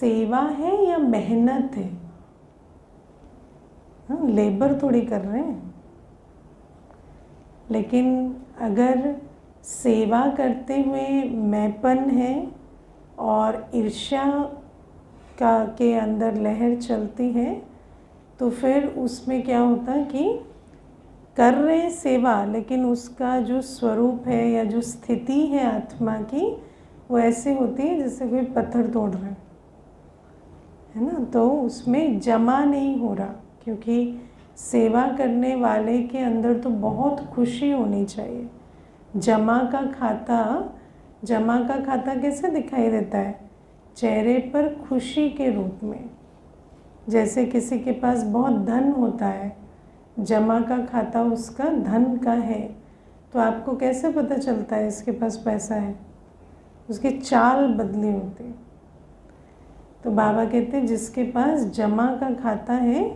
सेवा है या मेहनत है? हाँ, लेबर थोड़ी कर रहे हैं। लेकिन अगर सेवा करते हुए मैंपन है और ईर्ष्या का के अंदर लहर चलती है, तो फिर उसमें क्या होता है कि कर रहे हैं सेवा, लेकिन उसका जो स्वरूप है या जो स्थिति है आत्मा की, वो ऐसे होती है जैसे कोई पत्थर तोड़ रहा है ना। तो उसमें जमा नहीं हो रहा, क्योंकि सेवा करने वाले के अंदर तो बहुत खुशी होनी चाहिए। जमा का खाता कैसे दिखाई देता है? चेहरे पर खुशी के रूप में। जैसे किसी के पास बहुत धन होता है, जमा का खाता उसका धन का है, तो आपको कैसे पता चलता है इसके पास पैसा है? उसकी चाल बदली होती है। तो बाबा कहते हैं जिसके पास जमा का खाता है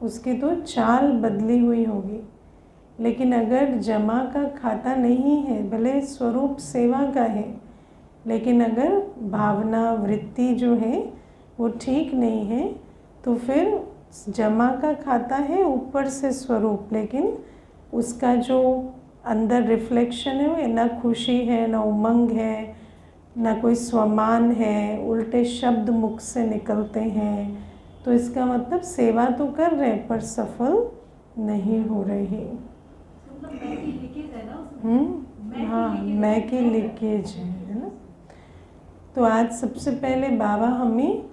उसकी तो चाल बदली हुई होगी। लेकिन अगर जमा का खाता नहीं है, भले स्वरूप सेवा का है, लेकिन अगर भावना वृत्ति जो है वो ठीक नहीं है, तो फिर जमा का खाता है ऊपर से स्वरूप, लेकिन उसका जो अंदर रिफ्लेक्शन है वो ना खुशी है, ना उमंग है, ना कोई स्वमान है, उल्टे शब्द मुख से निकलते हैं। तो इसका मतलब सेवा तो कर रहे हैं पर सफल नहीं हो रही। हाँ, मैं की लीकेज है ना। तो आज सबसे पहले बाबा हमें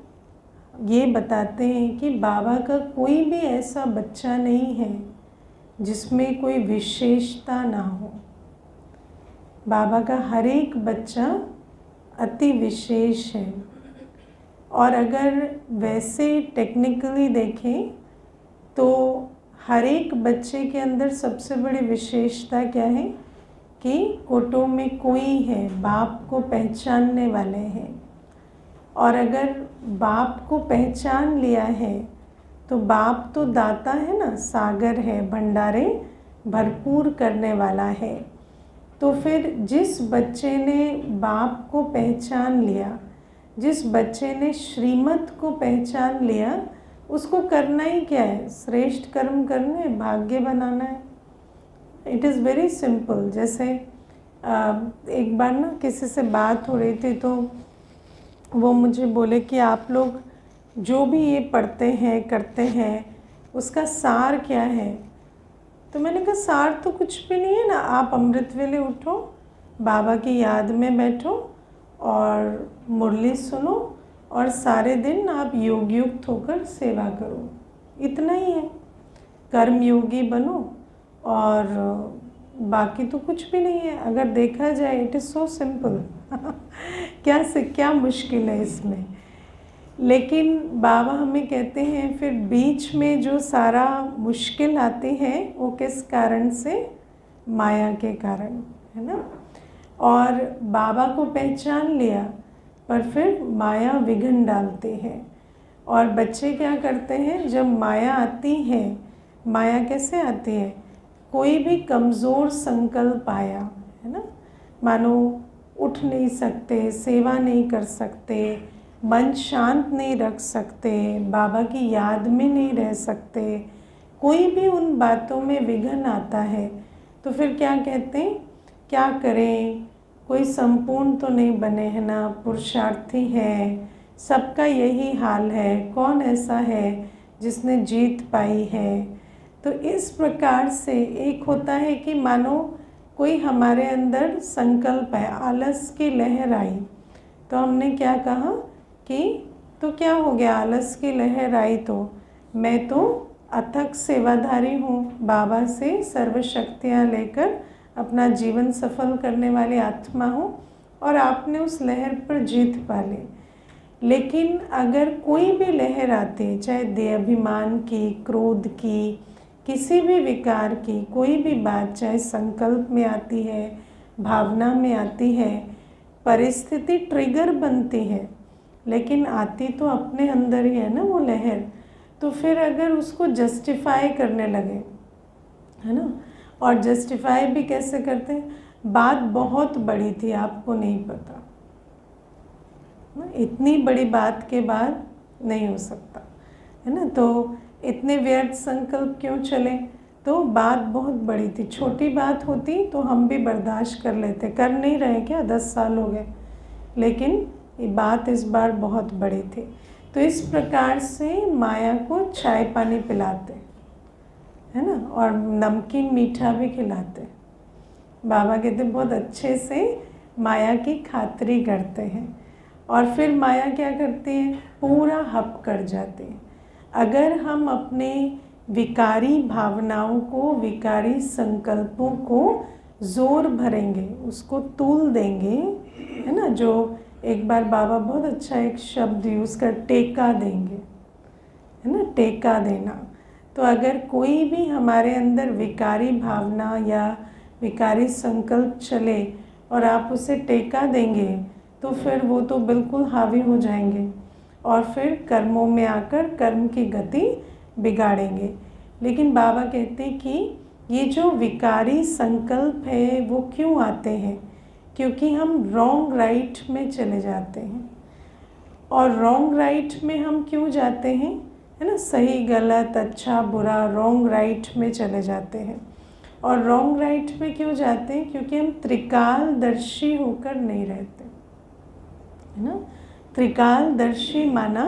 ये बताते हैं कि बाबा का कोई भी ऐसा बच्चा नहीं है जिसमें कोई विशेषता ना हो। बाबा का हर एक बच्चा अति विशेष है। और अगर वैसे टेक्निकली देखें तो हर एक बच्चे के अंदर सबसे बड़ी विशेषता क्या है कि कोटो में कोई है, बाप को पहचानने वाले हैं। और अगर बाप को पहचान लिया है तो बाप तो दाता है ना, सागर है, भंडारे भरपूर करने वाला है। तो फिर जिस बच्चे ने बाप को पहचान लिया, जिस बच्चे ने श्रीमत को पहचान लिया, उसको करना ही क्या है? श्रेष्ठ कर्म करने, भाग्य बनाना है। It is very simple. जैसे एक बार ना किसी से बात हो रही थी तो वो मुझे बोले कि आप लोग जो भी ये पढ़ते हैं करते हैं उसका सार क्या है? तो मैंने कहा सार तो कुछ भी नहीं है ना। आप अमृत वेले उठो, बाबा की याद में बैठो और मुरली सुनो और सारे दिन आप योग युक्त होकर सेवा करो, इतना ही है। कर्म योगी बनो और बाकी तो कुछ भी नहीं है। अगर देखा जाए इट इज़ सो सिंपल। क्या मुश्किल है इसमें? लेकिन बाबा हमें कहते हैं फिर बीच में जो सारा मुश्किल आती है वो किस कारण से? माया के कारण, है ना। और बाबा को पहचान लिया पर फिर माया विघ्न डालती है। और बच्चे क्या करते हैं जब माया आती है? माया कैसे आती है? कोई भी कमज़ोर संकल्प आया, है ना, मानो उठ नहीं सकते, सेवा नहीं कर सकते, मन शांत नहीं रख सकते, बाबा की याद में नहीं रह सकते, कोई भी उन बातों में विघ्न आता है, तो फिर क्या कहते हैं? क्या करें? कोई संपूर्ण तो नहीं बने हैं ना, पुरुषार्थी है, सबका यही हाल है, कौन ऐसा है जिसने जीत पाई है? तो इस प्रकार से एक होता है कि मानो कोई हमारे अंदर संकल्प है, आलस की लहर आई, तो हमने क्या कहा कि तो क्या हो गया? आलस की लहर आई तो मैं तो अथक सेवाधारी हूँ, बाबा से सर्वशक्तियाँ लेकर अपना जीवन सफल करने वाली आत्मा हूँ, और आपने उस लहर पर जीत पा ली। लेकिन अगर कोई भी लहर आती, चाहे देहाभिमान की, क्रोध की, किसी भी विकार की, कोई भी बात, चाहे संकल्प में आती है, भावना में आती है, परिस्थिति ट्रिगर बनती है, लेकिन आती तो अपने अंदर ही है ना वो लहर। तो फिर अगर उसको जस्टिफाई करने लगे, है ना, और जस्टिफाई भी कैसे करते हैं? बात बहुत बड़ी थी, आपको नहीं पता, इतनी बड़ी बात के बाद नहीं हो सकता है ना। तो इतने व्यर्थ संकल्प क्यों चले? तो बात बहुत बड़ी थी। छोटी बात होती तो हम भी बर्दाश्त कर लेते, कर नहीं रहे क्या, 10 साल हो गए, लेकिन ये बात इस बार बहुत बड़ी थी। तो इस प्रकार से माया को चाय पानी पिलाते है ना, और नमकीन मीठा भी खिलाते। बाबा कहते बहुत अच्छे से माया की खातिरी करते हैं। और फिर माया क्या करती है? पूरा हप कर जाती है। अगर हम अपने विकारी भावनाओं को, विकारी संकल्पों को जोर भरेंगे, उसको तूल देंगे, है ना, जो एक बार बाबा बहुत अच्छा एक शब्द यूज़ कर, टेका देंगे, है ना, टेका देना। तो अगर कोई भी हमारे अंदर विकारी भावना या विकारी संकल्प चले और आप उसे टेका देंगे, तो फिर वो तो बिल्कुल हावी हो जाएंगे और फिर कर्मों में आकर कर्म की गति बिगाड़ेंगे। लेकिन बाबा कहते हैं कि ये जो विकारी संकल्प है वो क्यों आते हैं? क्योंकि हम रॉन्ग राइट में चले जाते हैं। और रॉन्ग राइट में हम क्यों जाते हैं? है ना, सही गलत, अच्छा बुरा, रॉन्ग राइट में चले जाते हैं। और रॉन्ग राइट में क्यों जाते हैं? क्योंकि हम त्रिकालदर्शी होकर नहीं रहते, है ना। त्रिकालदर्शी माना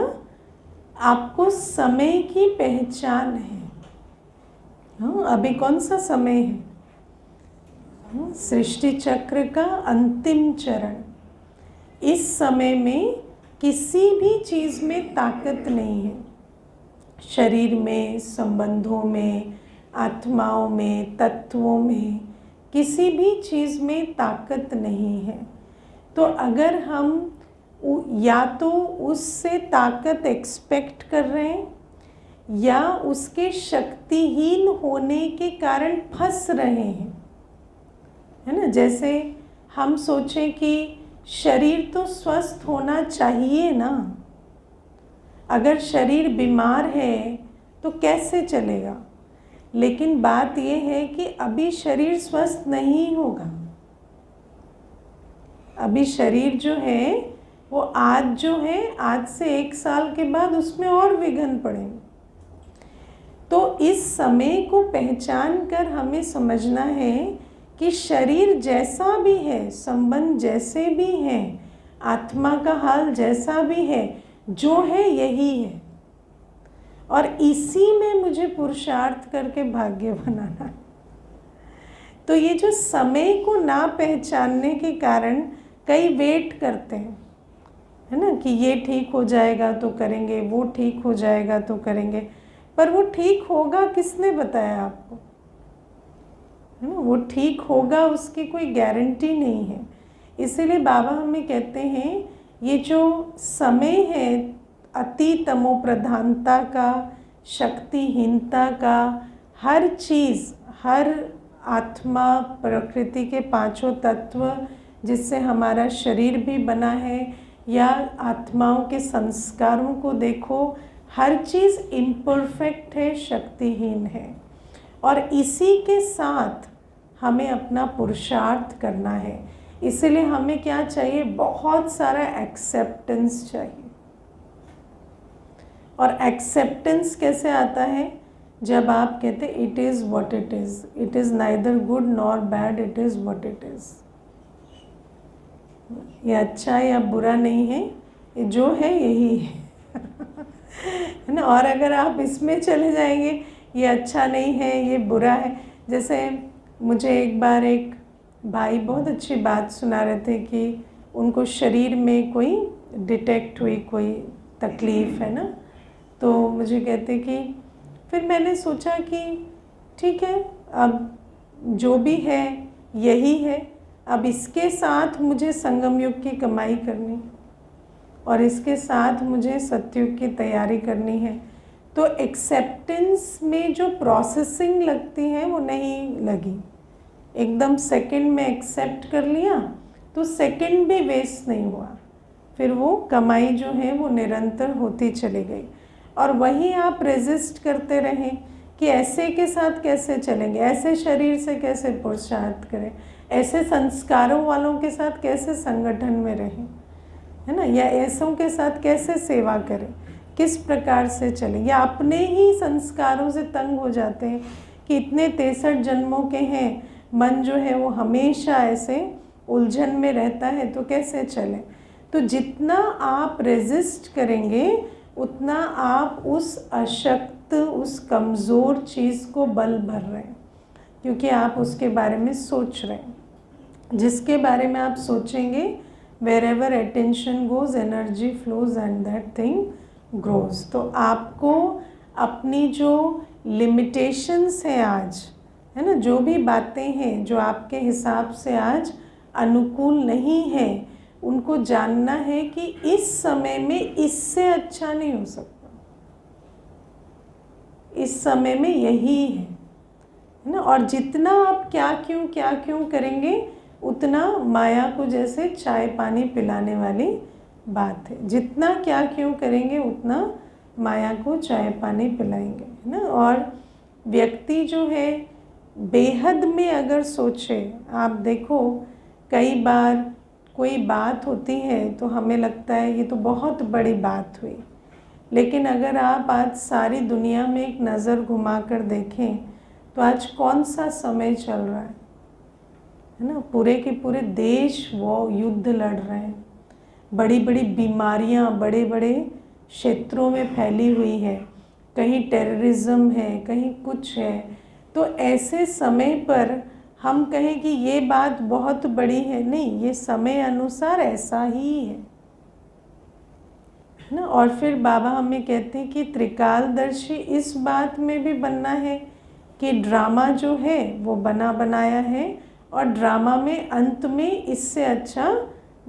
आपको समय की पहचान है। हाँ, अभी कौन सा समय है? सृष्टि चक्र का अंतिम चरण। इस समय में किसी भी चीज़ में ताकत नहीं है। शरीर में, संबंधों में, आत्माओं में, तत्वों में, किसी भी चीज़ में ताकत नहीं है। तो अगर हम या तो उससे ताकत एक्सपेक्ट कर रहे हैं या उसके शक्तिहीन होने के कारण फंस रहे हैं, है ना। जैसे हम सोचें कि शरीर तो स्वस्थ होना चाहिए ना, अगर शरीर बीमार है तो कैसे चलेगा? लेकिन बात यह है कि अभी शरीर स्वस्थ नहीं होगा। अभी शरीर जो है वो आज जो है, आज से 1 साल के बाद उसमें और विघ्न पड़ेंगे। तो इस समय को पहचान कर हमें समझना है कि शरीर जैसा भी है, संबंध जैसे भी हैं, आत्मा का हाल जैसा भी है, जो है यही है। और इसी में मुझे पुरुषार्थ करके भाग्य बनाना है। तो ये जो समय को ना पहचानने के कारण कई वेट करते हैं, है ना, कि ये ठीक हो जाएगा तो करेंगे, वो ठीक हो जाएगा तो करेंगे, पर वो ठीक होगा किसने बताया आपको? है ना, वो ठीक होगा उसकी कोई गारंटी नहीं है। इसीलिए बाबा हमें कहते हैं ये जो समय है अति तमो प्रधानता का, शक्तिहीनता का, हर चीज़, हर आत्मा, प्रकृति के 5 तत्व जिससे हमारा शरीर भी बना है, या आत्माओं के संस्कारों को देखो, हर चीज़ इम्परफेक्ट है, शक्तिहीन है। और इसी के साथ हमें अपना पुरुषार्थ करना है। इसलिए हमें क्या चाहिए? बहुत सारा एक्सेप्टेंस चाहिए। और एक्सेप्टेंस कैसे आता है? जब आप कहते it is what it is, it is neither good nor bad, it is what it is. ये अच्छा या बुरा नहीं है, ये जो है यही है है ना। और अगर आप इसमें चले जाएंगे, ये अच्छा नहीं है, ये बुरा है। जैसे मुझे एक बार एक भाई बहुत अच्छी बात सुना रहे थे कि उनको शरीर में कोई डिटेक्ट हुई कोई तकलीफ़, है ना। तो मुझे कहते कि फिर मैंने सोचा कि ठीक है, अब जो भी है यही है, अब इसके साथ मुझे संगम युग की कमाई करनी और इसके साथ मुझे सतयुग की तैयारी करनी है। तो एक्सेप्टेंस में जो प्रोसेसिंग लगती है वो नहीं लगी। एकदम सेकंड में एक्सेप्ट कर लिया तो सेकंड भी वेस्ट नहीं हुआ। फिर वो कमाई जो है वो निरंतर होती चली गई। और वहीं आप रेजिस्ट करते रहें कि ऐसे के साथ कैसे चलेंगे, ऐसे शरीर से कैसे पुरुषार्थ करें, ऐसे संस्कारों वालों के साथ कैसे संगठन में रहें, है ना, या ऐसों के साथ कैसे सेवा करें, किस प्रकार से चले, या अपने ही संस्कारों से तंग हो जाते हैं कि इतने 63 जन्मों के हैं, मन जो है वो हमेशा ऐसे उलझन में रहता है, तो कैसे चले। तो जितना आप रेजिस्ट करेंगे उतना आप उस अशक्त, उस कमज़ोर चीज़ को बल भर रहे हैं, क्योंकि आप उसके बारे में सोच रहे हैं। जिसके बारे में आप सोचेंगे, wherever attention goes, energy flows and that thing grows। तो आपको अपनी जो लिमिटेशंस हैं आज, है ना, जो भी बातें हैं जो आपके हिसाब से आज अनुकूल नहीं है, उनको जानना है कि इस समय में इससे अच्छा नहीं हो सकता, इस समय में यही है ना। और जितना आप क्या क्यों करेंगे, उतना माया को जैसे चाय पानी पिलाने वाली बात है। जितना क्या क्यों करेंगे उतना माया को चाय पानी पिलाएंगे, है ना। और व्यक्ति जो है बेहद में अगर सोचे, आप देखो कई बार कोई बात होती है तो हमें लगता है ये तो बहुत बड़ी बात हुई, लेकिन अगर आप आज सारी दुनिया में एक नज़र घुमा कर देखें तो आज कौन सा समय चल रहा है ना। पूरे के पूरे देश वो युद्ध लड़ रहे हैं, बड़ी बड़ी बीमारियां बड़े बड़े क्षेत्रों में फैली हुई है, कहीं टेररिज्म है, कहीं कुछ है। तो ऐसे समय पर हम कहें कि ये बात बहुत बड़ी है, नहीं, ये समय अनुसार ऐसा ही है ना। और फिर बाबा हमें कहते हैं कि त्रिकालदर्शी इस बात में भी बनना है कि ड्रामा जो है वो बना बनाया है, और ड्रामा में अंत में इससे अच्छा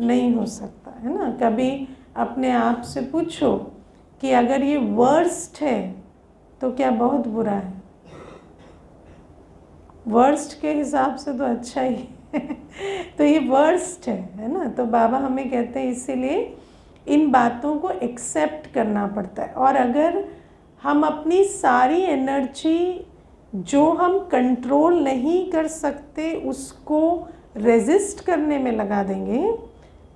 नहीं हो सकता, है ना। कभी अपने आप से पूछो कि अगर ये वर्स्ट है तो क्या बहुत बुरा है। वर्स्ट के हिसाब से तो अच्छा ही है तो ये वर्स्ट है ना। तो बाबा हमें कहते हैं इसीलिए इन बातों को एक्सेप्ट करना पड़ता है। और अगर हम अपनी सारी एनर्जी जो हम कंट्रोल नहीं कर सकते उसको रेजिस्ट करने में लगा देंगे,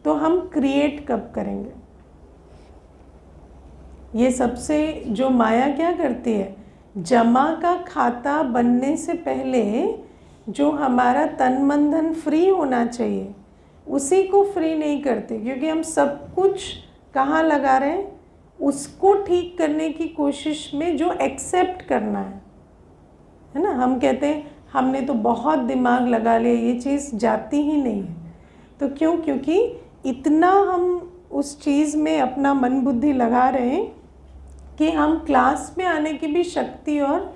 तो हम क्रिएट कब करेंगे। ये सबसे जो माया क्या करती है, जमा का खाता बनने से पहले जो हमारा तन मन धन फ्री होना चाहिए उसी को फ्री नहीं करते, क्योंकि हम सब कुछ कहाँ लगा रहे हैं, उसको ठीक करने की कोशिश में जो एक्सेप्ट करना है ना। हम कहते हैं हमने तो बहुत दिमाग लगा लिया, ये चीज़ जाती ही नहीं है। तो क्यों? क्योंकि इतना हम उस चीज़ में अपना मन बुद्धि लगा रहे हैं कि हम क्लास में आने की भी शक्ति और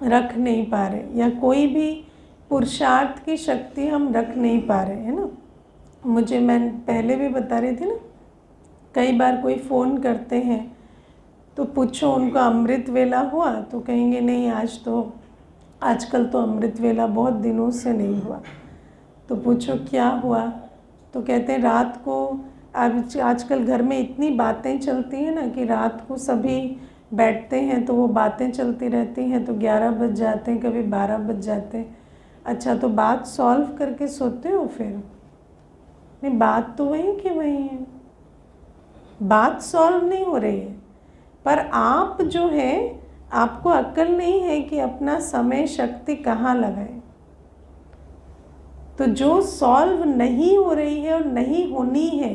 रख नहीं पा रहे, या कोई भी पुरुषार्थ की शक्ति हम रख नहीं पा रहे, है ना। मैं पहले भी बता रही थी ना, कई बार कोई फ़ोन करते हैं तो पूछो उनको अमृत वेला हुआ, तो कहेंगे नहीं आजकल तो अमृत वेला बहुत दिनों से नहीं हुआ। तो पूछो क्या हुआ, तो कहते हैं रात को आजकल घर में इतनी बातें चलती हैं ना कि रात को सभी बैठते हैं तो वो बातें चलती रहती हैं, तो 11 बज जाते हैं, कभी 12 बज जाते हैं। अच्छा, तो बात सॉल्व करके सोते हो फिर? नहीं, बात तो वही की वही है, बात सॉल्व नहीं हो रही है। पर आप जो है, आपको अक्ल नहीं है कि अपना समय शक्ति कहाँ लगाए। तो जो सॉल्व नहीं हो रही है और नहीं होनी है,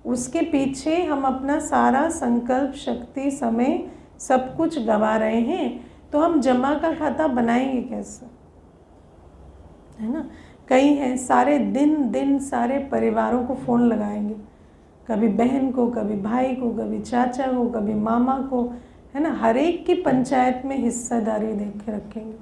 उसके पीछे हम अपना सारा संकल्प, शक्ति, समय सब कुछ गवा रहे हैं। तो हम जमा का खाता बनाएंगे कैसे, है ना। कई हैं सारे दिन सारे परिवारों को फ़ोन लगाएंगे, कभी बहन को, कभी भाई को, कभी चाचा को, कभी मामा को, है ना। हर एक की पंचायत में हिस्सेदारी देके रखेंगे,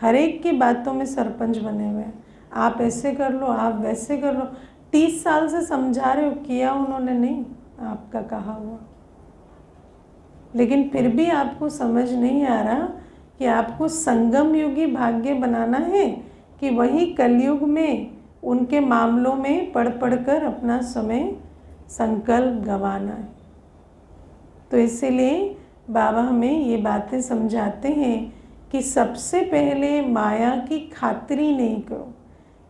हर एक की बातों में सरपंच बने हुए हैं। आप ऐसे कर लो, आप वैसे कर लो। 30 साल से समझा रहे हो, किया उन्होंने नहीं, आपका कहा हुआ। लेकिन फिर भी आपको समझ नहीं आ रहा कि आपको संगम युगी भाग्य बनाना है कि वही कलयुग में उनके मामलों में पढ़ कर अपना समय संकल्प गंवाना है। तो इसीलिए बाबा हमें ये बातें समझाते हैं कि सबसे पहले माया की खातिरी नहीं करो,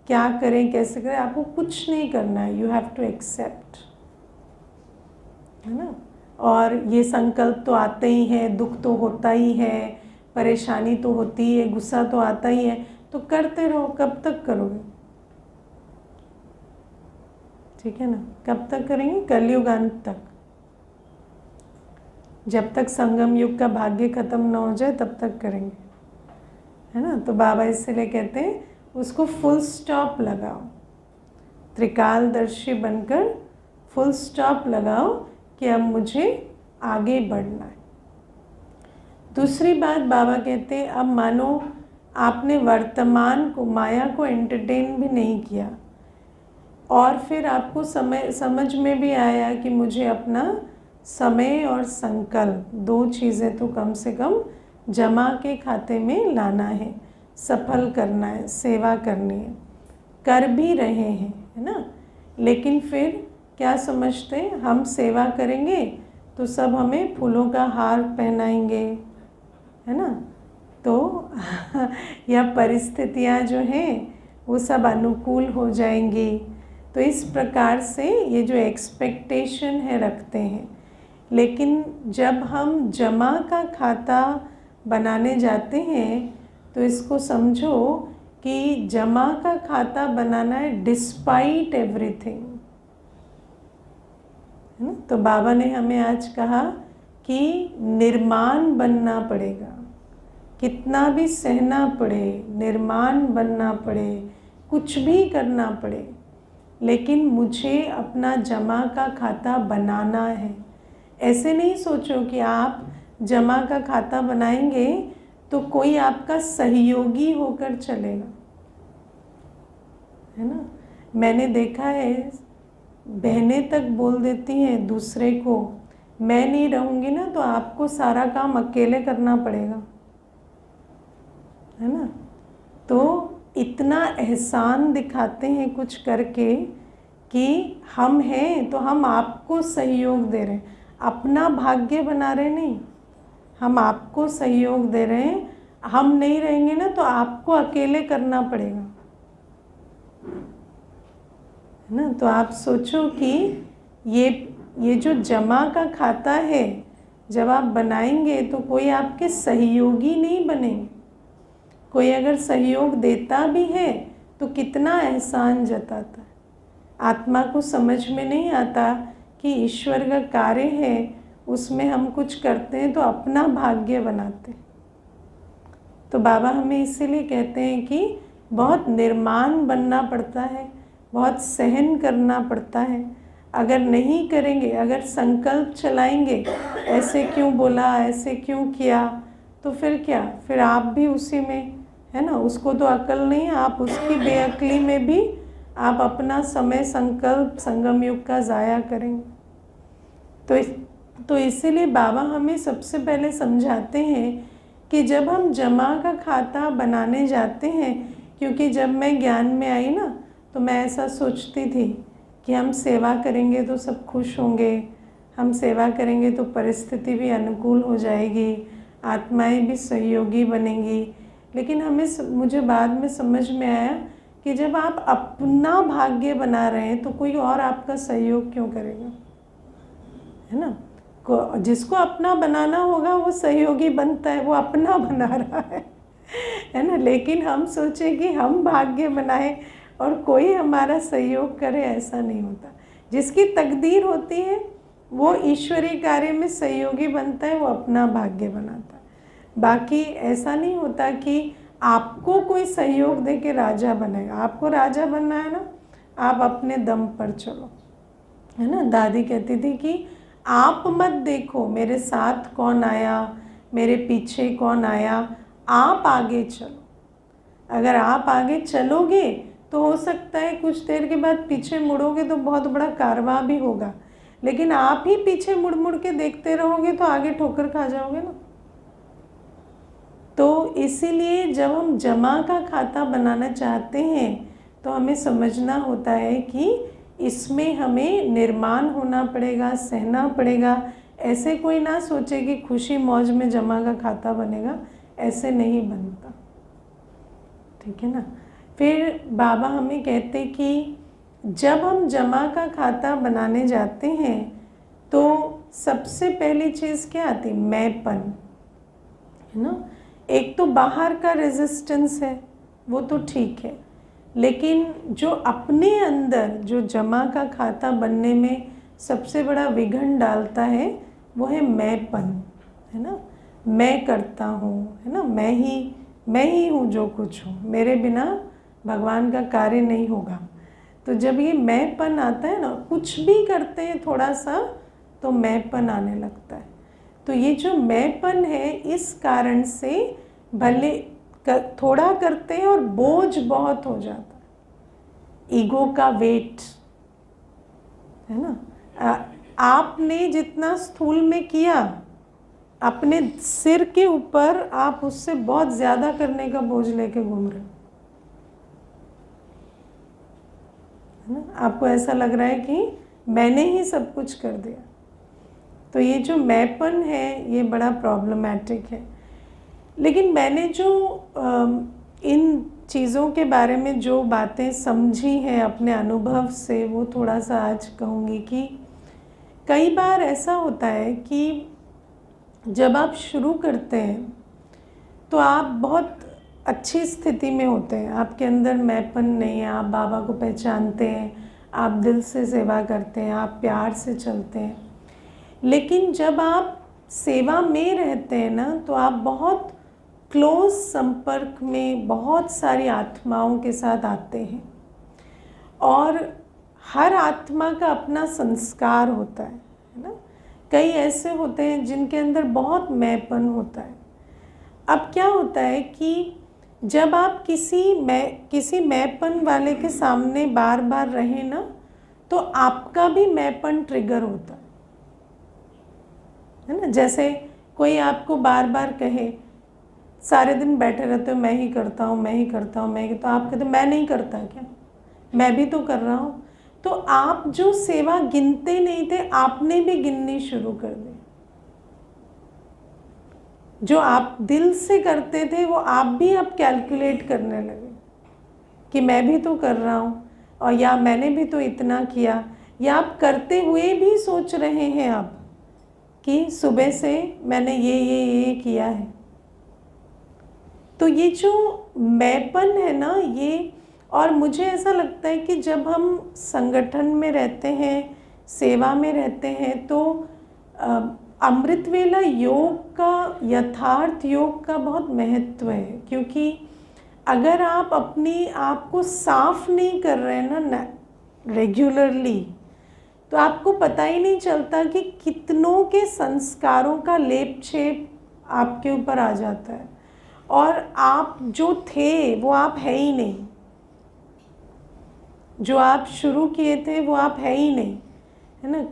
क्या करें कैसे करें, आपको कुछ नहीं करना है, यू हैव टू एक्सेप्ट, है ना। और ये संकल्प तो आते ही हैं, दुख तो होता ही है, परेशानी तो होती है, गुस्सा तो आता ही है, तो करते रहो। कब तक करोगे, ठीक है ना, कब तक करेंगे, कलयुग अंत तक, जब तक संगम युग का भाग्य खत्म ना हो जाए तब तक करेंगे, है ना। तो बाबा इसलिए कहते हैं उसको फुल स्टॉप लगाओ, त्रिकालदर्शी बनकर फुल स्टॉप लगाओ कि अब मुझे आगे बढ़ना है। दूसरी बात बाबा कहते हैं, अब मानो आपने वर्तमान को, माया को एंटरटेन भी नहीं किया और फिर आपको समझ में भी आया कि मुझे अपना समय और संकल्प, दो चीज़ें तो कम से कम जमा के खाते में लाना है, सफल करना है, सेवा करनी है, कर भी रहे हैं, है ना। लेकिन फिर क्या समझते हैं, हम सेवा करेंगे तो सब हमें फूलों का हार पहनाएंगे, है ना, तो या परिस्थितियाँ जो हैं वो सब अनुकूल हो जाएंगी। तो इस प्रकार से ये जो एक्सपेक्टेशन है रखते हैं। लेकिन जब हम जमा का खाता बनाने जाते हैं तो इसको समझो कि जमा का खाता बनाना है डिस्पाइट एवरीथिंग, है ना। तो बाबा ने हमें आज कहा कि निर्माण बनना पड़ेगा, कितना भी सहना पड़े, निर्माण बनना पड़े, कुछ भी करना पड़े, लेकिन मुझे अपना जमा का खाता बनाना है। ऐसे नहीं सोचो कि आप जमा का खाता बनाएंगे तो कोई आपका सहयोगी होकर चलेगा, है ना। मैंने देखा है बहनें तक बोल देती हैं दूसरे को, मैं नहीं रहूँगी ना तो आपको सारा काम अकेले करना पड़ेगा, है ना। तो इतना एहसान दिखाते हैं कुछ करके कि हम हैं तो हम आपको सहयोग दे रहे हैं, अपना भाग्य बना रहे नहीं, हम आपको सहयोग दे रहे हैं। हम नहीं रहेंगे ना तो आपको अकेले करना पड़ेगा, है ना। तो आप सोचो कि ये जो जमा का खाता है जब आप बनाएंगे तो कोई आपके सहयोगी नहीं बनेंगे। कोई अगर सहयोग देता भी है तो कितना एहसान जताता है। आत्मा को समझ में नहीं आता कि ईश्वर का कार्य है, उसमें हम कुछ करते हैं तो अपना भाग्य बनाते हैं। तो बाबा हमें इसीलिए कहते हैं कि बहुत निर्माण बनना पड़ता है, बहुत सहन करना पड़ता है। अगर नहीं करेंगे, अगर संकल्प चलाएंगे ऐसे क्यों बोला, ऐसे क्यों किया, तो फिर क्या, फिर आप भी उसी में, है ना। उसको तो अकल नहीं, आप उसकी बेअक्ली में भी आप अपना समय संकल्प संगम युग का ज़ाया करेंगे। तो इसीलिए बाबा हमें सबसे पहले समझाते हैं कि जब हम जमा का खाता बनाने जाते हैं, क्योंकि जब मैं ज्ञान में आई ना तो मैं ऐसा सोचती थी कि हम सेवा करेंगे तो सब खुश होंगे, हम सेवा करेंगे तो परिस्थिति भी अनुकूल हो जाएगी, आत्माएं भी सहयोगी बनेंगी। लेकिन मुझे बाद में समझ में आया कि जब आप अपना भाग्य बना रहे हैं तो कोई और आपका सहयोग क्यों करेगा, है ना। जिसको अपना बनाना होगा वो सहयोगी बनता है, वो अपना बना रहा है ना। लेकिन हम सोचें कि हम भाग्य बनाए और कोई हमारा सहयोग करे, ऐसा नहीं होता। जिसकी तकदीर होती है वो ईश्वरीय कार्य में सहयोगी बनता है, वो अपना भाग्य बनाता है। बाकी ऐसा नहीं होता कि आपको कोई सहयोग दे के राजा बनेगा। आपको राजा बनना है ना, आप अपने दम पर चलो, है ना। दादी कहती थी कि आप मत देखो मेरे साथ कौन आया, मेरे पीछे कौन आया, आप आगे चलो। अगर आप आगे चलोगे तो हो सकता है कुछ देर के बाद पीछे मुड़ोगे तो बहुत बड़ा कारवां भी होगा, लेकिन आप ही पीछे मुड़ मुड़ के देखते रहोगे तो आगे ठोकर खा जाओगे ना। तो इसीलिए जब हम जमा का खाता बनाना चाहते हैं तो हमें समझना होता है कि इसमें हमें निर्माण होना पड़ेगा, सहना पड़ेगा। ऐसे कोई ना सोचे कि खुशी मौज में जमा का खाता बनेगा, ऐसे नहीं बनता, ठीक है ना। फिर बाबा हमें कहते कि जब हम जमा का खाता बनाने जाते हैं तो सबसे पहली चीज़ क्या आती, मैंपन, है ना। एक तो बाहर का रेजिस्टेंस है, वो तो ठीक है, लेकिन जो अपने अंदर जो जमा का खाता बनने में सबसे बड़ा विघ्न डालता है वो है मैंपन, है ना। मैं करता हूँ, है ना, मैं ही हूँ जो कुछ हूँ, मेरे बिना भगवान का कार्य नहीं होगा। तो जब ये मैंपन आता है ना, कुछ भी करते हैं थोड़ा सा तो मैंपन आने लगता है। तो ये जो मैंपन है, इस कारण से भले थोड़ा करते हैं और बोझ बहुत हो जाता है, ईगो का वेट, है ना। आपने जितना स्थूल में किया अपने सिर के ऊपर, आप उससे बहुत ज़्यादा करने का बोझ लेके घूम रहे हो, है ना। आपको ऐसा लग रहा है कि मैंने ही सब कुछ कर दिया। तो ये जो मैंपन है ये बड़ा प्रॉब्लमैटिक है। लेकिन मैंने जो इन चीज़ों के बारे में जो बातें समझी हैं अपने अनुभव से, वो थोड़ा सा आज कहूँगी कि कई बार ऐसा होता है कि जब आप शुरू करते हैं तो आप बहुत अच्छी स्थिति में होते हैं, आपके अंदर मैंपन नहीं है, आप बाबा को पहचानते हैं, आप दिल से सेवा करते हैं, आप प्यार से चलते हैं। लेकिन जब आप सेवा में रहते हैं ना, तो आप बहुत क्लोज संपर्क में बहुत सारी आत्माओं के साथ आते हैं, और हर आत्मा का अपना संस्कार होता है ना। कई ऐसे होते हैं जिनके अंदर बहुत मैंपन होता है। अब क्या होता है कि जब आप किसी मैंपन वाले के सामने बार बार रहें ना, तो आपका भी मैंपन ट्रिगर होता है ना। जैसे कोई आपको बार बार कहे, सारे दिन बैठे रहते हो, मैं ही करता हूँ, मैं ही करता हूँ, मैं ही, तो आप कहते मैं नहीं करता क्या, मैं भी तो कर रहा हूँ। तो आप जो सेवा गिनते नहीं थे, आपने भी गिननी शुरू कर दी। जो आप दिल से करते थे वो आप भी अब कैलकुलेट करने लगे कि मैं भी तो कर रहा हूँ, और या मैंने भी तो इतना किया, या आप करते हुए भी सोच रहे हैं आप कि सुबह से मैंने ये किया है। तो ये जो मैंपन है ना, ये, और मुझे ऐसा लगता है कि जब हम संगठन में रहते हैं, सेवा में रहते हैं, तो अमृत वेला योग का, यथार्थ योग का बहुत महत्व है। क्योंकि अगर आप अपनी आप को साफ नहीं कर रहे हैं ना रेगुलरली, तो आपको पता ही नहीं चलता कि कितनों के संस्कारों का लेप छेप आपके ऊपर आ जाता है, और आप जो थे वो आप है ही नहीं, जो आप शुरू किए थे वो आप है ही नहीं, है ना।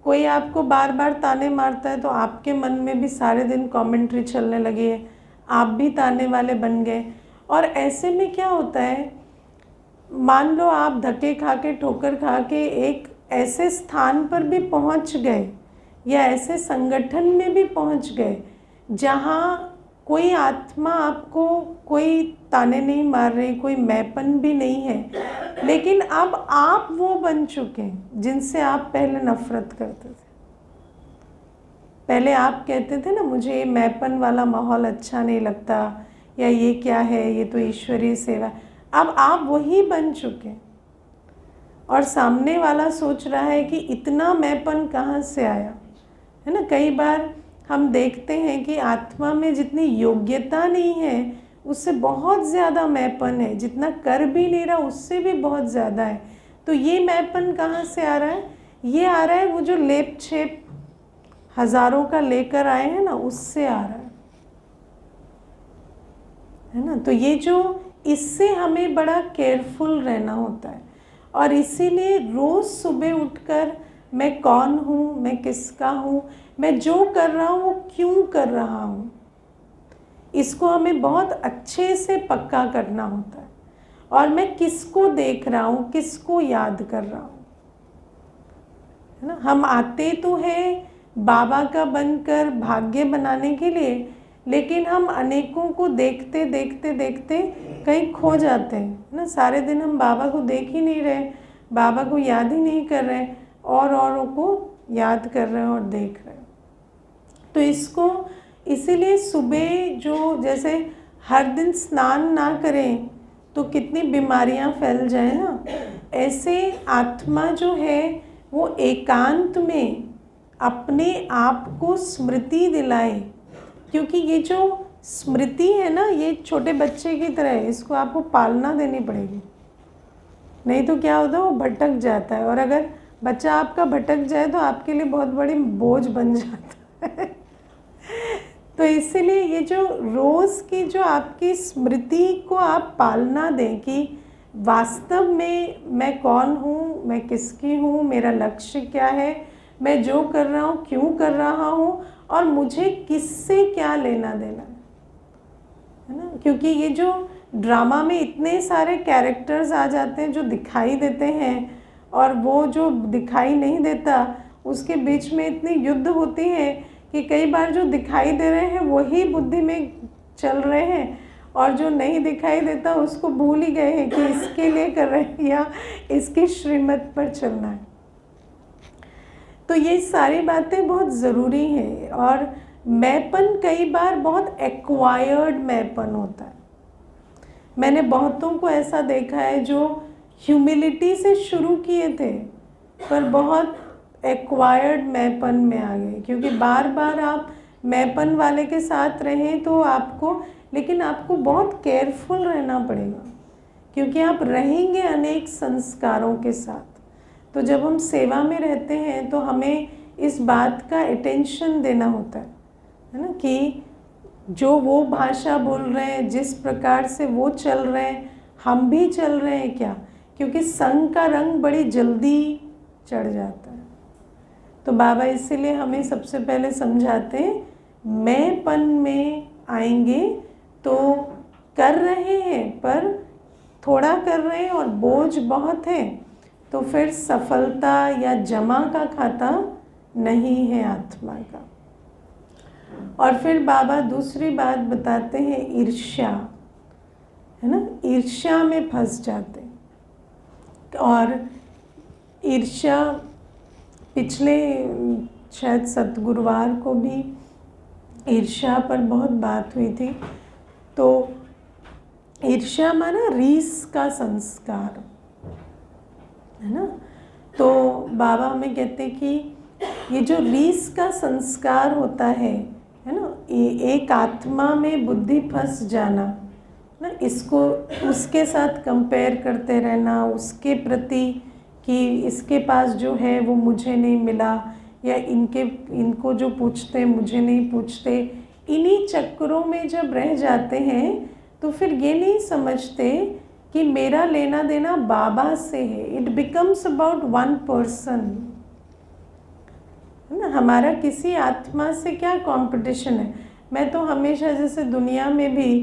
कोई आपको बार बार ताने मारता है तो आपके मन में भी सारे दिन कमेंट्री चलने लगी है, आप भी ताने वाले बन गए। और ऐसे में क्या होता है, मान लो आप धक्के खा के, ठोकर खा के एक ऐसे स्थान पर भी पहुंच गए, या ऐसे संगठन में भी पहुंच गए जहां कोई आत्मा आपको कोई ताने नहीं मार रही, कोई मैंपन भी नहीं है, लेकिन अब आप वो बन चुके हैं जिनसे आप पहले नफरत करते थे। पहले आप कहते थे ना, मुझे ये मैंपन वाला माहौल अच्छा नहीं लगता, या ये क्या है, ये तो ईश्वरीय सेवा। अब आप वही बन चुके हैं, और सामने वाला सोच रहा है कि इतना मैंपन कहाँ से आया, है ना। कई बार हम देखते हैं कि आत्मा में जितनी योग्यता नहीं है उससे बहुत ज़्यादा मैंपन है, जितना कर भी नहीं रहा उससे भी बहुत ज़्यादा है। तो ये मैंपन कहाँ से आ रहा है, ये आ रहा है वो जो लेप छेप हज़ारों का लेकर आए हैं ना, उससे आ रहा है ना। तो ये जो, इससे हमें बड़ा केयरफुल रहना होता है, और इसीलिए रोज़ सुबह उठकर मैं कौन हूँ, मैं किसका हूँ, मैं जो कर रहा हूँ वो क्यों कर रहा हूँ, इसको हमें बहुत अच्छे से पक्का करना होता है। और मैं किसको देख रहा हूँ, किसको याद कर रहा हूँ, है ना। हम आते तो हैं बाबा का बनकर भाग्य बनाने के लिए, लेकिन हम अनेकों को देखते देखते देखते कहीं खो जाते हैं ना। सारे दिन हम बाबा को देख ही नहीं रहे, बाबा को याद ही नहीं कर रहे, और औरों को याद कर रहे हैं और देख रहे हैं। तो इसको इसीलिए सुबह जो जैसे हर दिन स्नान ना करें तो कितनी बीमारियां फैल जाए ना, ऐसे आत्मा जो है वो एकांत में अपने आप को स्मृति दिलाए। क्योंकि ये जो स्मृति है ना, ये छोटे बच्चे की तरह है, इसको आपको पालना देनी पड़ेगी, नहीं तो क्या होता है वो भटक जाता है। और अगर बच्चा आपका भटक जाए तो आपके लिए बहुत बड़ी बोझ बन जाता है। तो इसीलिए ये जो रोज़ की जो आपकी स्मृति को आप पालना दें कि वास्तव में मैं कौन हूँ, मैं किसकी हूँ, मेरा लक्ष्य क्या है, मैं जो कर रहा हूँ क्यों कर रहा हूँ, और मुझे किससे क्या लेना देना है ना। क्योंकि ये जो ड्रामा में इतने सारे कैरेक्टर्स आ जाते हैं जो दिखाई देते हैं, और वो जो दिखाई नहीं देता उसके बीच में इतनी युद्ध होती है कि कई बार जो दिखाई दे रहे हैं वही बुद्धि में चल रहे हैं, और जो नहीं दिखाई देता उसको भूल ही गए हैं कि इसके लिए कर रहे हैं या इसकी श्रीमत पर चलना है। तो ये सारी बातें बहुत ज़रूरी हैं। और मैपन कई बार बहुत एक्वायर्ड मैपन होता है। मैंने बहुतों को ऐसा देखा है जो ह्यूमिलिटी से शुरू किए थे पर बहुत एक्वायर्ड मैपन में आ गए, क्योंकि बार बार आप मैपन वाले के साथ रहें तो आपको, लेकिन आपको बहुत केयरफुल रहना पड़ेगा, क्योंकि आप रहेंगे अनेक संस्कारों के साथ। तो जब हम सेवा में रहते हैं तो हमें इस बात का अटेंशन देना होता है ना, कि जो वो भाषा बोल रहे हैं, जिस प्रकार से वो चल रहे हैं, हम भी चल रहे हैं क्या, क्योंकि संग का रंग बड़ी जल्दी चढ़ जाता है। तो बाबा इसीलिए हमें सबसे पहले समझाते हैं, मैंपन में आएंगे तो कर रहे हैं पर थोड़ा कर रहे हैं और बोझ बहुत है, तो फिर सफलता या जमा का खाता नहीं है आत्मा का। और फिर बाबा दूसरी बात बताते हैं, ईर्ष्या, है ना, ईर्ष्या में फंस जाते हैं। और ईर्ष्या पिछले शायद सतगुरुवार को भी ईर्ष्या पर बहुत बात हुई थी। तो ईर्ष्या माना रीस का संस्कार, है ना। तो बाबा हमें कहते हैं कि ये जो रीस का संस्कार होता है ना, एक आत्मा में बुद्धि फंस जाना ना, इसको उसके साथ कंपेयर करते रहना, उसके प्रति कि इसके पास जो है वो मुझे नहीं मिला, या इनको जो पूछते मुझे नहीं पूछते, इन्हीं चक्करों में जब रह जाते हैं तो फिर ये नहीं समझते कि मेरा लेना देना बाबा से है। It becomes about one person, है ना। हमारा किसी आत्मा से क्या कंपटीशन है। मैं तो हमेशा, जैसे दुनिया में भी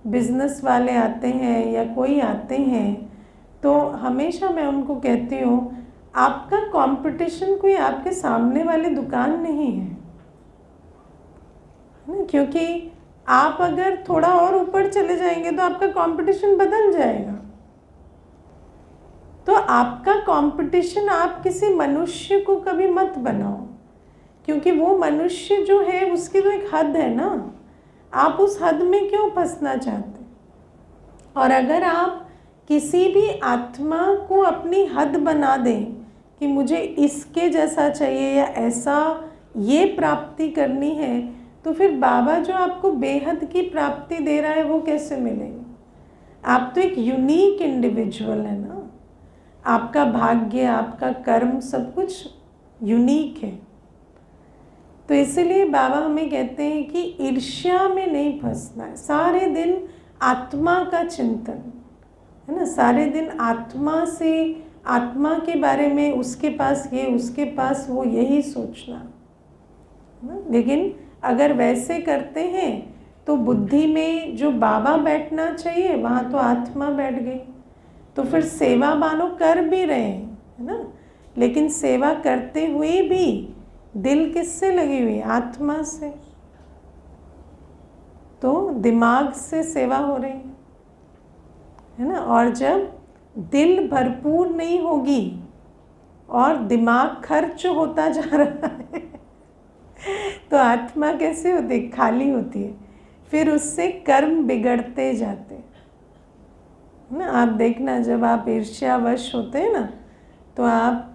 बिजनेस वाले आते हैं या कोई आते हैं, तो हमेशा मैं उनको कहती हूँ, आपका कंपटीशन कोई आपके सामने वाली दुकान नहीं है ना, क्योंकि आप अगर थोड़ा और ऊपर चले जाएंगे तो आपका कंपटीशन बदल जाएगा। तो आपका कंपटीशन आप किसी मनुष्य को कभी मत बनाओ, क्योंकि वो मनुष्य जो है उसकी तो एक हद है ना, आप उस हद में क्यों फंसना चाहते। और अगर आप किसी भी आत्मा को अपनी हद बना दें कि मुझे इसके जैसा चाहिए या ऐसा ये प्राप्ति करनी है, तो फिर बाबा जो आपको बेहद की प्राप्ति दे रहा है वो कैसे मिलेगी। आप तो एक यूनिक इंडिविजुअल है ना, आपका भाग्य, आपका कर्म, सब कुछ यूनिक है। तो इसीलिए बाबा हमें कहते हैं कि ईर्ष्या में नहीं फंसना है, सारे दिन आत्मा का चिंतन, है ना, सारे दिन आत्मा से, आत्मा के बारे में, उसके पास ये, उसके पास वो, यही सोचना, है ना। लेकिन अगर वैसे करते हैं तो बुद्धि में जो बाबा बैठना चाहिए वहाँ तो आत्मा बैठ गई। तो फिर सेवा मानो कर भी रहे हैं, है ना, लेकिन सेवा करते हुए भी दिल किससे लगी हुई है, आत्मा से। तो दिमाग से सेवा हो रही है ना। और जब दिल भरपूर नहीं होगी और दिमाग खर्च होता जा रहा है तो आत्मा कैसे होती है? खाली होती है। फिर उससे कर्म बिगड़ते जाते हैं ना। आप देखना, जब आप ईर्ष्यावश होते हैं ना, तो आप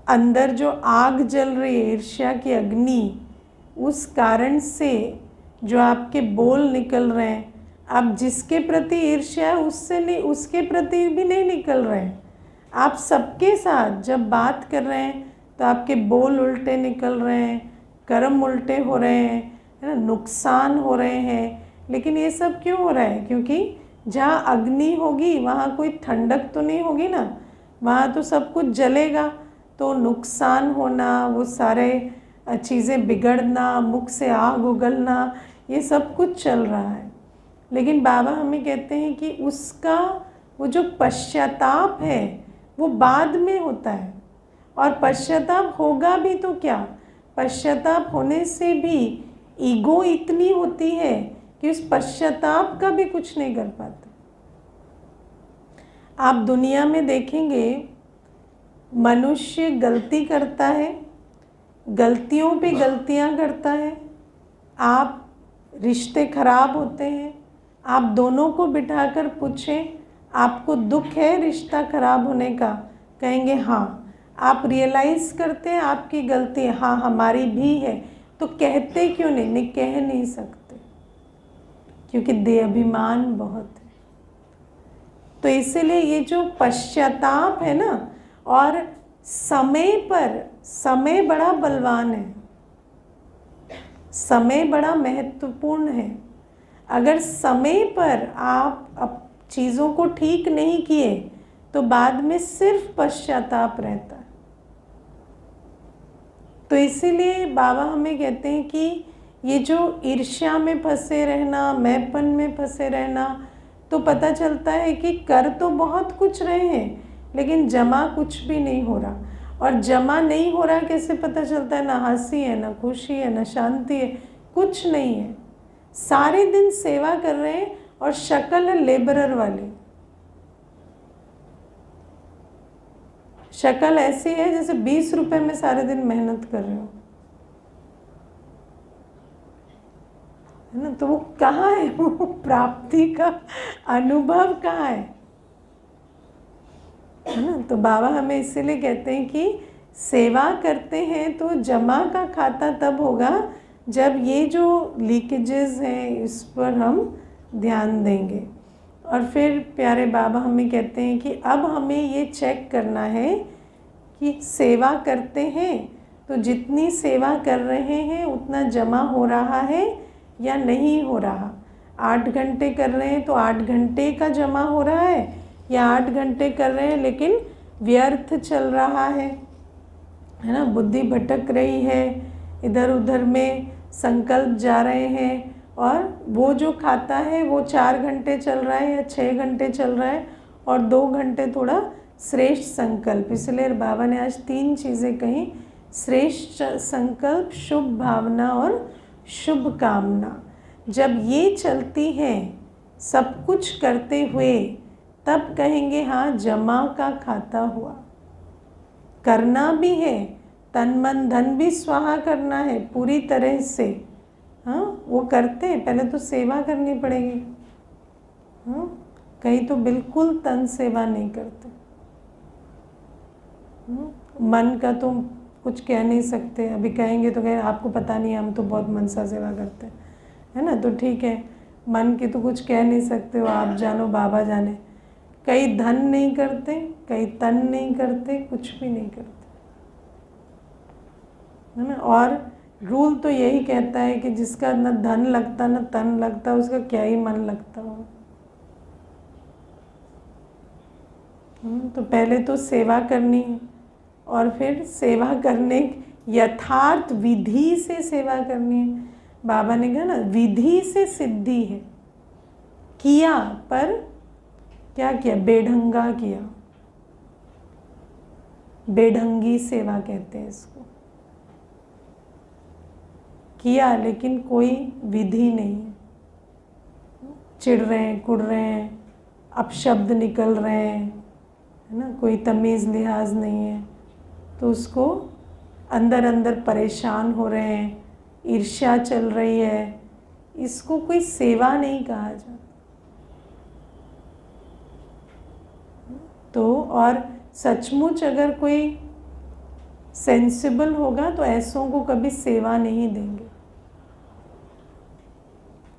अंदर जो आग जल रही है, ईर्ष्या की अग्नि, उस कारण से जो आपके बोल निकल रहे हैं, आप जिसके प्रति ईर्ष्या है उससे नहीं, उसके प्रति भी नहीं निकल रहे हैं। आप सबके साथ जब बात कर रहे हैं तो आपके बोल उल्टे निकल रहे हैं, कर्म उल्टे हो रहे हैं, है ना, नुकसान हो रहे हैं। लेकिन ये सब क्यों हो रहा है? क्योंकि जहाँ अग्नि होगी वहाँ कोई ठंडक तो नहीं होगी ना, वहाँ तो सब कुछ जलेगा। तो नुकसान होना, वो सारे चीज़ें बिगड़ना, मुख से आग उगलना, ये सब कुछ चल रहा है। लेकिन बाबा हमें कहते हैं कि उसका वो जो पश्चाताप है वो बाद में होता है। और पश्चाताप होगा भी तो क्या, पश्चाताप होने से भी ईगो इतनी होती है कि उस पश्चाताप का भी कुछ नहीं कर पाते। आप दुनिया में देखेंगे, मनुष्य गलती करता है, गलतियों पे गलतियां करता है, आप रिश्ते खराब होते हैं। आप दोनों को बिठाकर पूछें, आपको दुख है रिश्ता खराब होने का? कहेंगे हाँ। आप रियलाइज़ करते हैं आपकी गलती है? हाँ, हमारी भी है। तो कहते क्यों नहीं? नहीं, कह नहीं सकते, क्योंकि देहाभिमान बहुत है। तो इसीलिए ये जो पश्चाताप है ना, और समय बड़ा बलवान है, समय बड़ा महत्वपूर्ण है। अगर समय पर आप चीज़ों को ठीक नहीं किए तो बाद में सिर्फ पश्चाताप रहता है। तो इसीलिए बाबा हमें कहते हैं कि ये जो ईर्ष्या में फंसे रहना, मैंपन में फंसे रहना, तो पता चलता है कि कर तो बहुत कुछ रहे हैं लेकिन जमा कुछ भी नहीं हो रहा। और जमा नहीं हो रहा कैसे पता चलता है? ना हंसी है, ना खुशी है, ना शांति है, कुछ नहीं है। सारे दिन सेवा कर रहे हैं और शक्ल है लेबरर वाली, शक्ल ऐसी है जैसे 20 रुपए में सारे दिन मेहनत कर रहे हो, है ना। तो वो कहाँ है? वो प्राप्ति का अनुभव कहाँ है ना। तो बाबा हमें इसीलिए कहते हैं कि सेवा करते हैं तो जमा का खाता तब होगा जब ये जो लीकेजेस हैं इस पर हम ध्यान देंगे। और फिर प्यारे बाबा हमें कहते हैं कि अब हमें ये चेक करना है कि सेवा करते हैं तो जितनी सेवा कर रहे हैं उतना जमा हो रहा है या नहीं हो रहा। 8 घंटे कर रहे हैं तो 8 घंटे का जमा हो रहा है, या 8 घंटे कर रहे हैं लेकिन व्यर्थ चल रहा है ना। बुद्धि भटक रही है, इधर उधर में संकल्प जा रहे हैं, और वो जो खाता है वो 4 घंटे चल रहा है या 6 घंटे चल रहा है, और 2 घंटे थोड़ा श्रेष्ठ संकल्प। इसलिए बाबा ने आज 3 चीज़ें कही, श्रेष्ठ संकल्प, शुभ भावना और शुभ कामना। जब ये चलती हैं सब कुछ करते हुए, तब कहेंगे हाँ जमा का खाता हुआ। करना भी है, तन मन धन भी स्वाहा करना है पूरी तरह से। हाँ, वो करते हैं, पहले तो सेवा करनी पड़ेगी। हाँ, कहीं तो बिल्कुल तन सेवा नहीं करते। मन का तो कुछ कह नहीं सकते, अभी कहेंगे तो कहें आपको पता नहीं, हम तो बहुत मनसा सेवा करते हैं, है ना। तो ठीक है, मन की तो कुछ कह नहीं सकते हो, आप जानो बाबा जाने। कई धन नहीं करते, कई तन नहीं करते, कुछ भी नहीं करते, है ना। और रूल तो यही कहता है कि जिसका न धन लगता न तन लगता उसका क्या ही मन लगता हो। तो पहले तो सेवा करनी है, और फिर सेवा करने यथार्थ विधि से सेवा करनी है। बाबा ने कहा ना, विधि से सिद्धि है। किया पर क्या किया? बेढंगा किया, बेढंगी सेवा कहते हैं इसको। किया लेकिन कोई विधि नहीं है, चिढ़ रहे हैं, कुढ़ रहे हैं, अपशब्द निकल रहे हैं, है ना, कोई तमीज़ लिहाज नहीं है, तो उसको अंदर अंदर परेशान हो रहे हैं, ईर्ष्या चल रही है, इसको कोई सेवा नहीं कहा जाता। तो और सचमुच अगर कोई सेंसिबल होगा तो ऐसों को कभी सेवा नहीं देंगे।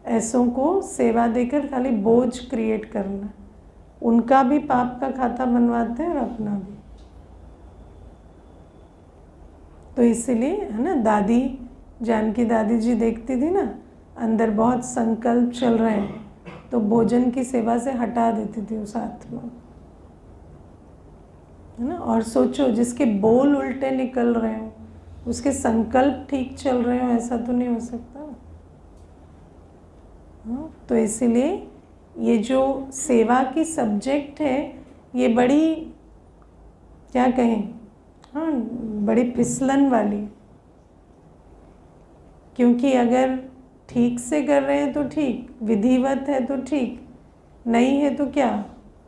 ऐसों को सेवा देकर खाली बोझ क्रिएट करना, उनका भी पाप का खाता बनवाते हैं और अपना भी। तो इसीलिए है ना, दादी जानकी दादी जी देखती थी ना, अंदर बहुत संकल्प चल रहे हैं तो भोजन की सेवा से हटा देती थी उस आत्मा, है ना। और सोचो, जिसके बोल उल्टे निकल रहे हो, उसके संकल्प ठीक चल रहे हो, ऐसा तो नहीं हो सकता। तो इसीलिए ये जो सेवा की सब्जेक्ट है, ये बड़ी, क्या कहें, हाँ, बड़ी फिसलन वाली। क्योंकि अगर ठीक से कर रहे हैं तो ठीक, विधिवत है तो ठीक, नहीं है तो क्या,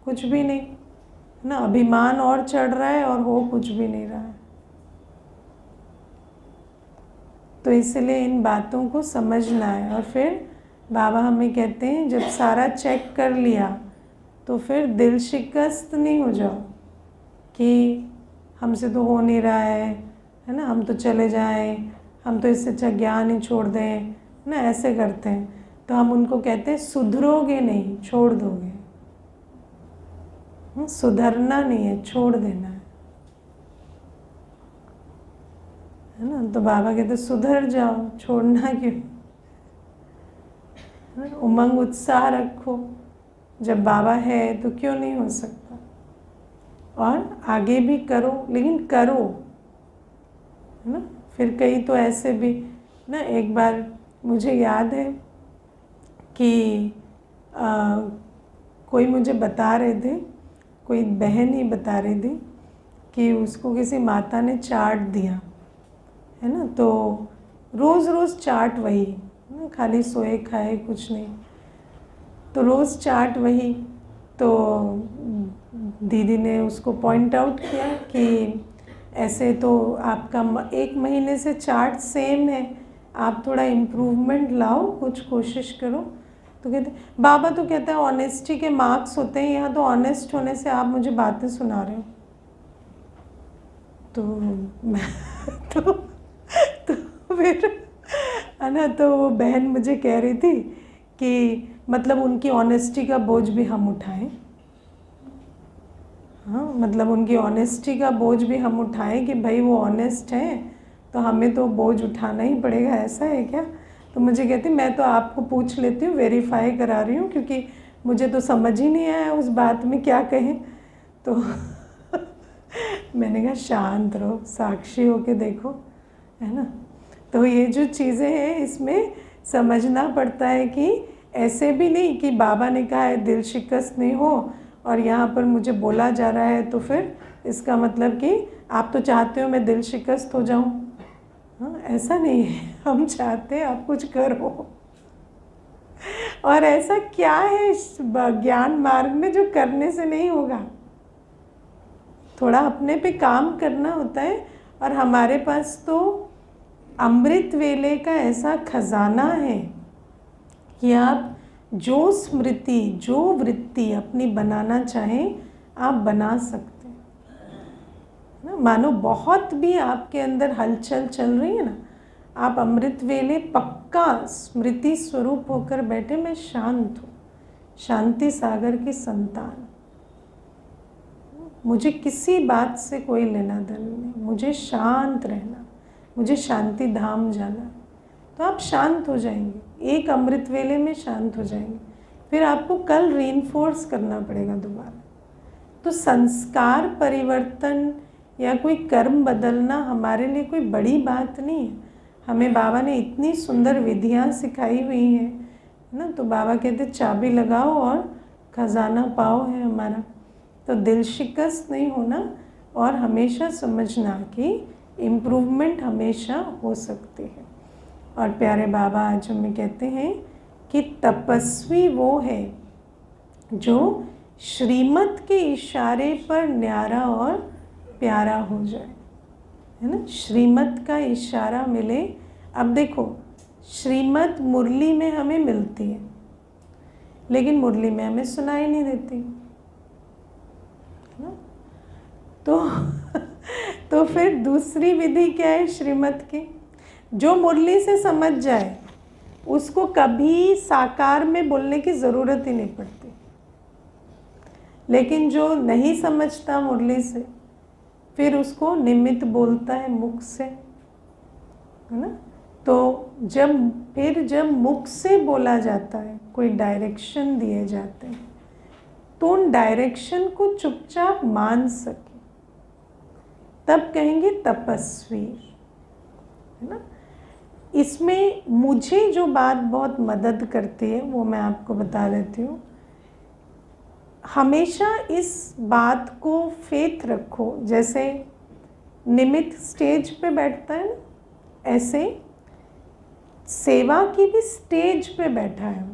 कुछ भी नहीं, है ना। अभिमान और चढ़ रहा है और हो कुछ भी नहीं रहा है। तो इसलिए इन बातों को समझना है। और फिर बाबा हमें कहते हैं, जब सारा चेक कर लिया तो फिर दिल शिकस्त नहीं हो जाओ कि हमसे तो हो नहीं रहा है ना, हम तो चले जाएं, हम तो इससे अच्छा ज्ञान ही छोड़ दें, है ना, ऐसे करते हैं। तो हम उनको कहते हैं सुधरोगे नहीं, छोड़ दोगे। सुधरना नहीं है, छोड़ देना है ना। तो बाबा कहते सुधर जाओ, छोड़ना क्यों, उमंग उत्साह रखो, जब बाबा है तो क्यों नहीं हो सकता। और आगे भी करो, लेकिन करो, है ना। फिर कई तो ऐसे भी ना, एक बार मुझे याद है कि कोई मुझे बता रहे थे, कोई बहन ही बता रही थी कि उसको किसी माता ने चाट दिया, है ना। तो रोज़ रोज़ चाट वही, खाली सोए खाए कुछ नहीं, तो रोज़ चाट वही। तो दीदी ने उसको पॉइंट आउट किया कि ऐसे तो आपका 1 महीने से चाट सेम है, आप थोड़ा इम्प्रूवमेंट लाओ, कुछ कोशिश करो। तो कहते बाबा तो कहते हैं ऑनेस्टी के मार्क्स होते हैं, यहाँ तो ऑनेस्ट होने से आप मुझे बातें सुना रहे हो। तो फिर है ना, तो वो बहन मुझे कह रही थी कि मतलब उनकी ऑनेस्टी का बोझ भी हम उठाएं। हाँ, मतलब उनकी ऑनेस्टी का बोझ भी हम उठाएं कि भाई वो ऑनेस्ट हैं तो हमें तो बोझ उठाना ही पड़ेगा, ऐसा है क्या। तो मुझे कहती मैं तो आपको पूछ लेती हूँ, वेरीफाई करा रही हूँ, क्योंकि मुझे तो समझ ही नहीं आया उस बात में क्या कहें। तो मैंने कहा शांत रहो, साक्षी होके देखो, है ना। तो ये जो चीज़ें हैं, इसमें समझना पड़ता है कि ऐसे भी नहीं कि बाबा ने कहा है दिल शिकस्त नहीं हो और यहाँ पर मुझे बोला जा रहा है तो फिर इसका मतलब कि आप तो चाहते हो मैं दिल शिकस्त हो जाऊँ। हाँ, ऐसा नहीं है, हम चाहते हैं आप कुछ करो। और ऐसा क्या है इस ज्ञान मार्ग में जो करने से नहीं होगा। थोड़ा अपने पे काम करना होता है। और हमारे पास तो अमृत वेले का ऐसा खजाना है कि आप जो स्मृति, जो वृत्ति अपनी बनाना चाहें आप बना सकते हैं। मानो बहुत भी आपके अंदर हलचल चल रही है ना, आप अमृत वेले पक्का स्मृति स्वरूप होकर बैठे, मैं शांत हूँ, शांति सागर की संतान, मुझे किसी बात से कोई लेना देना नहीं, मुझे शांत रहना, मुझे शांति धाम जाना। तो आप शांत हो जाएंगे, एक अमृत वेले में शांत हो जाएंगे। फिर आपको कल रीइंफोर्स करना पड़ेगा दोबारा। तो संस्कार परिवर्तन या कोई कर्म बदलना हमारे लिए कोई बड़ी बात नहीं है। हमें बाबा ने इतनी सुंदर विधियाँ सिखाई हुई हैं ना। तो बाबा कहते चाबी लगाओ और खजाना पाओ है हमारा। तो दिल शिकस्त नहीं होना और हमेशा समझना कि इम्प्रूवमेंट हमेशा हो सकती है। और प्यारे बाबा आज हमें कहते हैं कि तपस्वी वो है जो श्रीमत के इशारे पर न्यारा और प्यारा हो जाए, है ना। श्रीमत का इशारा मिले। अब देखो, श्रीमत मुरली में हमें मिलती है, लेकिन मुरली में हमें सुनाई नहीं देती, है ना। तो फिर दूसरी विधि क्या है श्रीमत की? जो मुरली से समझ जाए उसको कभी साकार में बोलने की ज़रूरत ही नहीं पड़ती, लेकिन जो नहीं समझता मुरली से, फिर उसको निमित्त बोलता है मुख से, है ना। तो जब मुख से बोला जाता है, कोई डायरेक्शन दिए जाते हैं, तो उन डायरेक्शन को चुपचाप मान सके, तब कहेंगे तपस्वी, है ना। इसमें मुझे जो बात बहुत मदद करती है वो मैं आपको बता देती हूँ। हमेशा इस बात को फेथ रखो, जैसे निमित्त स्टेज पे बैठता है ना, ऐसे सेवा की भी स्टेज पे बैठा है।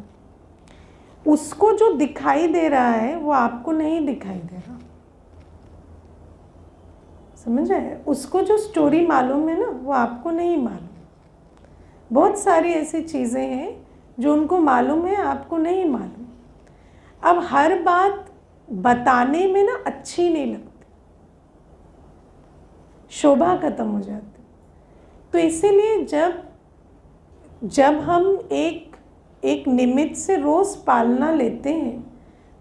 उसको जो दिखाई दे रहा है वो आपको नहीं दिखाई दे रहा, समझ आए? उसको जो स्टोरी मालूम है ना वो आपको नहीं मालूम। बहुत सारी ऐसी चीज़ें हैं जो उनको मालूम है, आपको नहीं मालूम। अब हर बात बताने में ना अच्छी नहीं लगती, शोभा खत्म हो जाती। तो इसीलिए जब हम एक निमित्त से रोज़ पालना लेते हैं,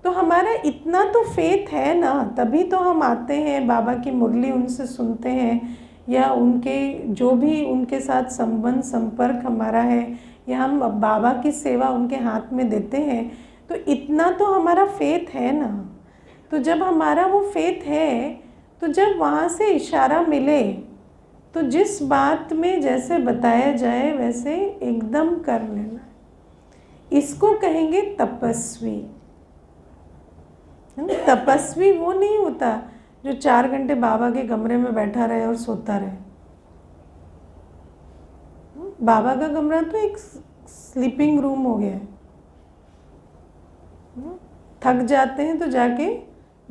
तो हमारा इतना तो फेथ है ना, तभी तो हम आते हैं, बाबा की मुरली उनसे सुनते हैं, या उनके जो भी उनके साथ संबंध संपर्क हमारा है, या हम बाबा की सेवा उनके हाथ में देते हैं, तो इतना तो हमारा फेथ है ना। तो जब हमारा वो फेथ है, तो जब वहाँ से इशारा मिले, तो जिस बात में जैसे बताया जाए वैसे एकदम कर लेना। इसको कहेंगे तपस्वी। तपस्वी वो नहीं होता जो 4 घंटे बाबा के कमरे में बैठा रहे और सोता रहे। बाबा का कमरा तो एक स्लीपिंग रूम हो गया है। थक जाते हैं तो जाके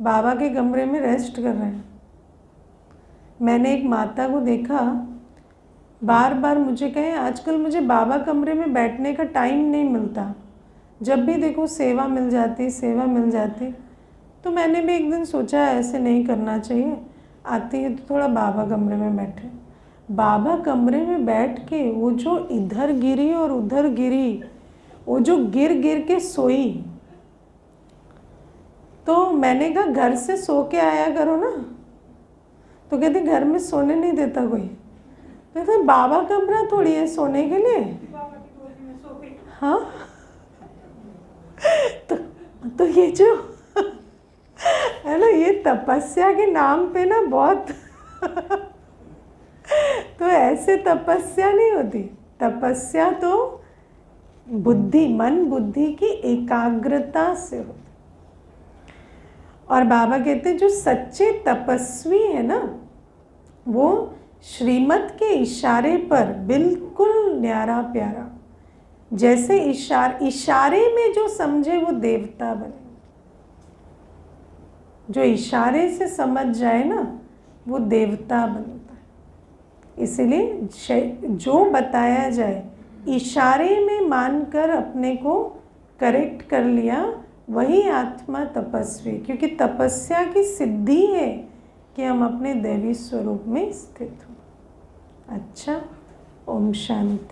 बाबा के कमरे में रेस्ट कर रहे हैं। मैंने एक माता को देखा, बार बार मुझे कहे आजकल मुझे बाबा कमरे में बैठने का टाइम नहीं मिलता, जब भी देखो सेवा मिल जाती। तो मैंने भी एक दिन सोचा ऐसे नहीं करना चाहिए, आती है तो थोड़ा बाबा कमरे में बैठे। बाबा कमरे में बैठ के वो जो इधर गिरी और उधर गिरी, वो जो गिर गिर के सोई, तो मैंने कहा घर से सो के आया करो ना। तो कहती घर में सोने नहीं देता कोई। तो बाबा कमरा थोड़ी है सोने के लिए। हाँ तो ये जो है ना, ये तपस्या के नाम पे ना बहुत तो ऐसे तपस्या नहीं होती। तपस्या तो मन बुद्धि की एकाग्रता से होती। और बाबा कहते हैं जो सच्चे तपस्वी है ना, वो श्रीमत के इशारे पर बिल्कुल न्यारा प्यारा, जैसे इशारे में जो समझे वो देवता बने। जो इशारे से समझ जाए ना वो देवता बनता है। इसीलिए जो बताया जाए इशारे में मानकर अपने को करेक्ट कर लिया, वही आत्मा तपस्वी। क्योंकि तपस्या की सिद्धि है कि हम अपने दैवी स्वरूप में स्थित हों। अच्छा, ओम शांति।